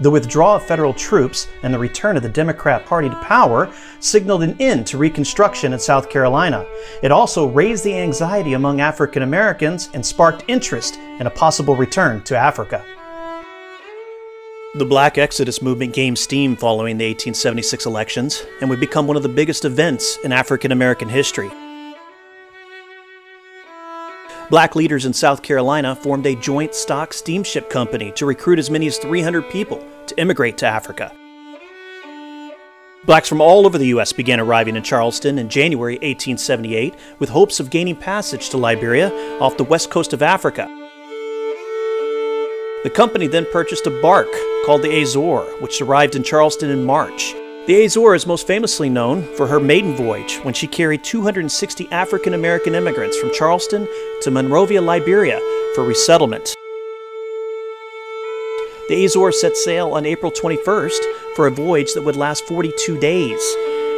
The withdrawal of federal troops and the return of the Democrat Party to power signaled an end to Reconstruction in South Carolina. It also raised the anxiety among African Americans and sparked interest in a possible return to Africa. The Black Exodus movement gained steam following the 1876 elections and would become one of the biggest events in African American history. Black leaders in South Carolina formed a joint stock steamship company to recruit as many as 300 people to immigrate to Africa. Blacks from all over the U.S. began arriving in Charleston in January 1878 with hopes of gaining passage to Liberia off the west coast of Africa. The company then purchased a bark called the Azore, which arrived in Charleston in March. The Azore is most famously known for her maiden voyage when she carried 260 African American immigrants from Charleston to Monrovia, Liberia for resettlement. The Azore set sail on April 21st for a voyage that would last 42 days.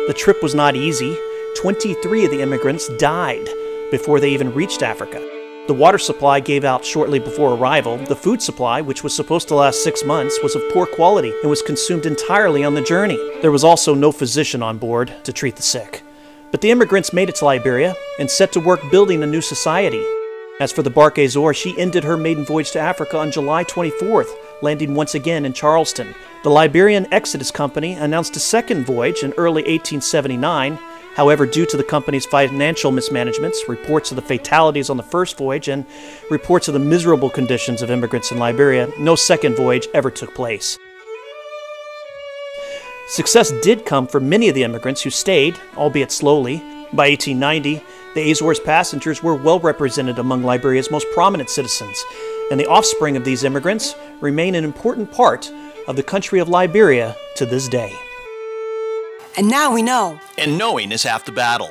The trip was not easy. 23 of the immigrants died before they even reached Africa. The water supply gave out shortly before arrival. The food supply, which was supposed to last 6 months, was of poor quality and was consumed entirely on the journey. There was also no physician on board to treat the sick. But the immigrants made it to Liberia and set to work building a new society. As for the bark Azore, she ended her maiden voyage to Africa on July 24th, landing once again in Charleston. The Liberian Exodus Company announced a second voyage in early 1879. However, due to the company's financial mismanagements, reports of the fatalities on the first voyage, and reports of the miserable conditions of immigrants in Liberia, no second voyage ever took place. Success did come for many of the immigrants who stayed, albeit slowly. By 1890, the Azore's passengers were well represented among Liberia's most prominent citizens, and the offspring of these immigrants remain an important part of the country of Liberia to this day. And now we know. And knowing is half the battle.